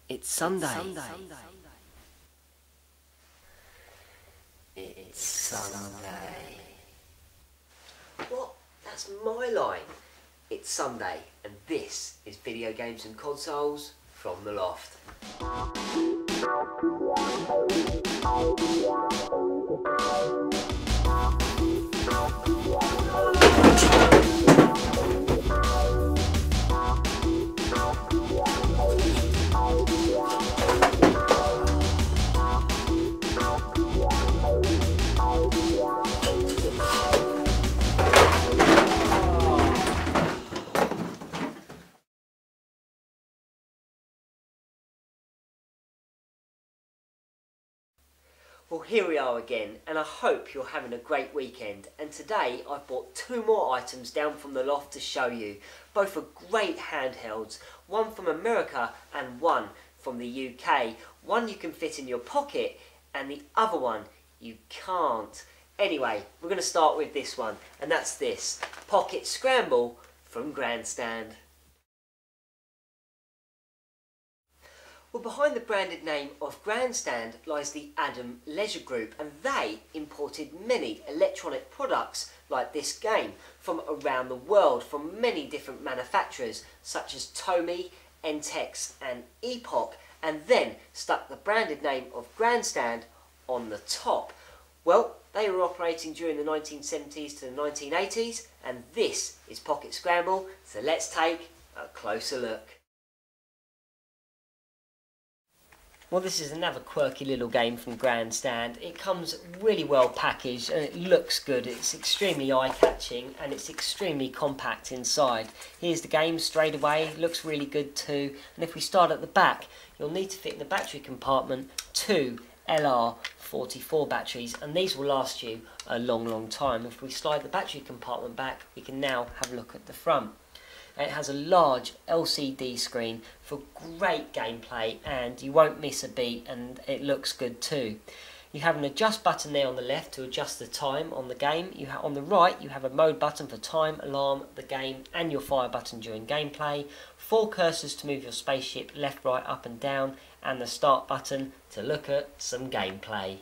It's Sunday. It's Sunday. What? That's my line. It's Sunday, and this is Video Games and Consoles from the Loft. Well, here we are again, and I hope you're having a great weekend. And today I've brought two more items down from the loft to show you. Both are great handhelds, one from America and one from the UK. One you can fit in your pocket and the other one you can't. Anyway, we're going to start with this one, and that's this Pocket Scramble from Grandstand. Well, behind the branded name of Grandstand lies the Adam Leisure Group, and they imported many electronic products like this game from around the world from many different manufacturers such as Tomy, Entex and Epoch, and then stuck the branded name of Grandstand on the top. Well, they were operating during the 1970s to the 1980s, and this is Pocket Scramble, so let's take a closer look. Well, this is another quirky little game from Grandstand. It comes really well packaged and it looks good. It's extremely eye-catching and it's extremely compact inside. Here's the game straight away. Looks really good too. And if we start at the back, you'll need to fit in the battery compartment 2 LR44 batteries, and these will last you a long time. If we slide the battery compartment back, we can now have a look at the front. It has a large LCD screen for great gameplay, and you won't miss a beat, and it looks good too. You have an adjust button there on the left to adjust the time on the game. On the right you have a mode button for time, alarm, the game and your fire button during gameplay. 4 cursors to move your spaceship left, right, up and down, and the start button to look at some gameplay.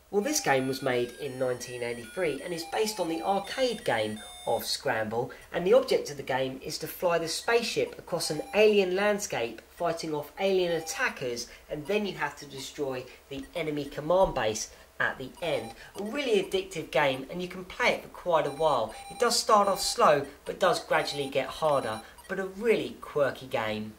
Well, this game was made in 1983 and is based on the arcade game of Scramble, and the object of the game is to fly the spaceship across an alien landscape fighting off alien attackers, and then you have to destroy the enemy command base at the end. A really addictive game, and you can play it for quite a while. It does start off slow but does gradually get harder, but a really quirky game.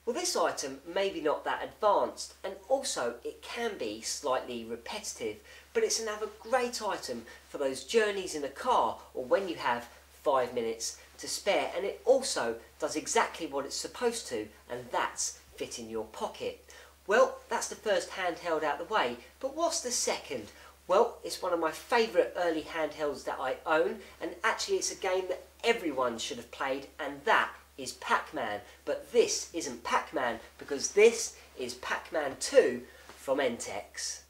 Well, this item may be not that advanced, and also it can be slightly repetitive, but it's another great item for those journeys in a car or when you have 5 minutes to spare, and it also does exactly what it's supposed to, and that's fit in your pocket. Well, that's the first handheld out the way, but what's the second? Well, it's one of my favourite early handhelds that I own, and actually it's a game that everyone should have played, and that is Pac-Man. But this isn't Pac-Man, because this is Pac-Man 2 from Entex.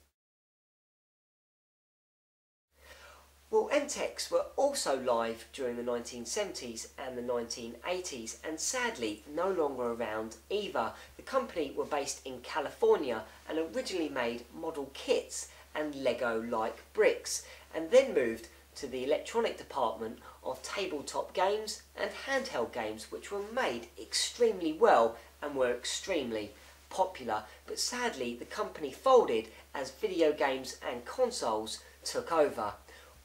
Well, Entex were also live during the 1970s and the 1980s, and sadly no longer around either. The company were based in California and originally made model kits and Lego-like bricks, and then moved to the electronic department of tabletop games and handheld games, which were made extremely well and were extremely popular. But sadly the company folded as Video Games and Consoles took over.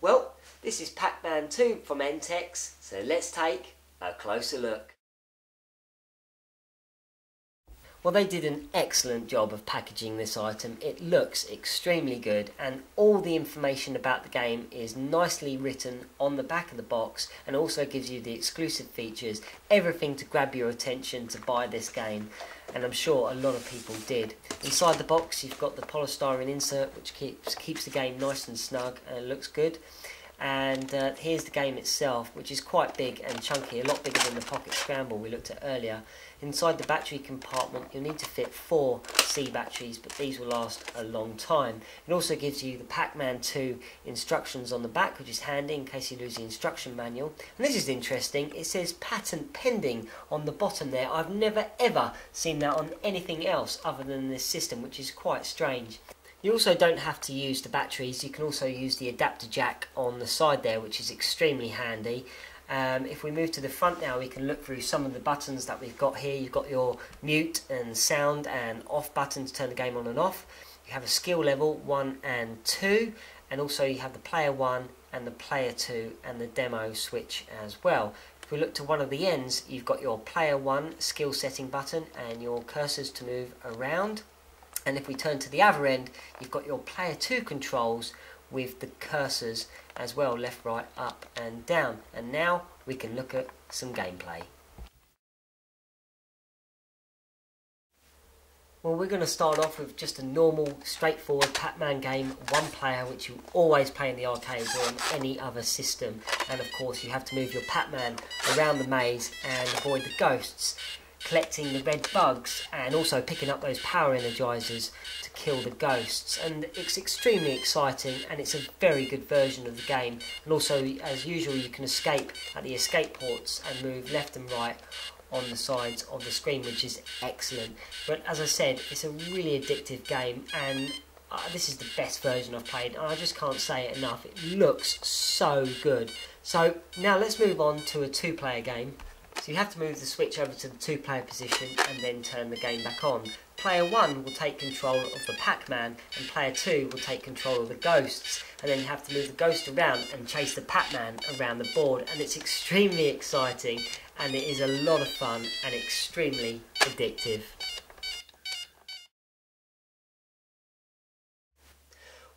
Well, this is Pac-Man 2 from Entex, so let's take a closer look. Well, they did an excellent job of packaging this item. It looks extremely good, and all the information about the game is nicely written on the back of the box, and also gives you the exclusive features, everything to grab your attention to buy this game, and I'm sure a lot of people did. Inside the box you've got the polystyrene insert, which keeps the game nice and snug and it looks good. And here's the game itself, which is quite big and chunky, a lot bigger than the Pocket Scramble we looked at earlier. Inside the battery compartment you'll need to fit 4 C batteries, but these will last a long time. It also gives you the Pac-Man 2 instructions on the back, which is handy in case you lose the instruction manual. And this is interesting, it says patent pending on the bottom there. I've never ever seen that on anything else other than this system, which is quite strange. You also don't have to use the batteries, you can also use the adapter jack on the side there, which is extremely handy. If we move to the front now, we can look through some of the buttons that we've got here. You've got your mute and sound and off button to turn the game on and off. You have a skill level 1 and 2, and also you have the player 1 and the player 2 and the demo switch as well. If we look to one of the ends, you've got your player 1 skill setting button and your cursors to move around. And if we turn to the other end, you've got your player 2 controls with the cursors as well, left, right, up and down. And now we can look at some gameplay. Well, we're going to start off with just a normal, straightforward Pac-Man game, one player, which you always play in the arcades or on any other system. And of course you have to move your Pac-Man around the maze and avoid the ghosts, collecting the red bugs and also picking up those power energizers to kill the ghosts. And it's extremely exciting and it's a very good version of the game. And also, as usual, you can escape at the escape ports and move left and right on the sides of the screen, which is excellent. But as I said, it's a really addictive game, and this is the best version I've played, and I just can't say it enough. It looks so good. So now let's move on to a 2-player game. So you have to move the switch over to the 2-player position and then turn the game back on. Player 1 will take control of the Pac-Man and player 2 will take control of the ghosts, and then you have to move the ghost around and chase the Pac-Man around the board, and it's extremely exciting and it is a lot of fun and extremely addictive.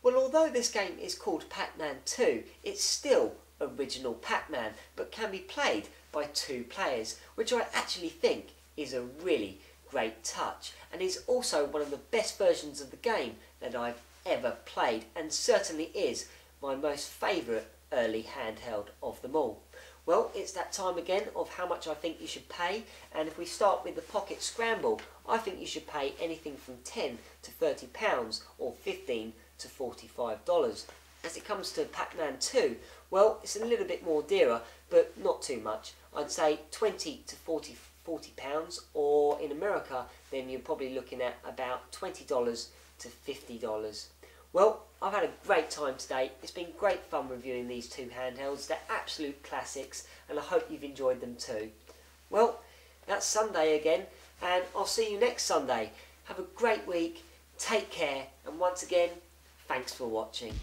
Well, although this game is called Pac-Man 2, it's still original Pac-Man, but can be played by 2 players, which I actually think is a really great touch, and is also one of the best versions of the game that I've ever played, and certainly is my most favourite early handheld of them all. Well, it's that time again of how much I think you should pay, and if we start with the Pocket Scramble, I think you should pay anything from £10 to £30 or $15 to $45. As it comes to Pac-Man 2, well, it's a little bit more dearer, but not too much. I'd say 20 to 40 pounds, or in America, then you're probably looking at about $20 to $50. Well, I've had a great time today. It's been great fun reviewing these 2 handhelds. They're absolute classics, and I hope you've enjoyed them too. Well, that's Sunday again, and I'll see you next Sunday. Have a great week, take care, and once again, thanks for watching.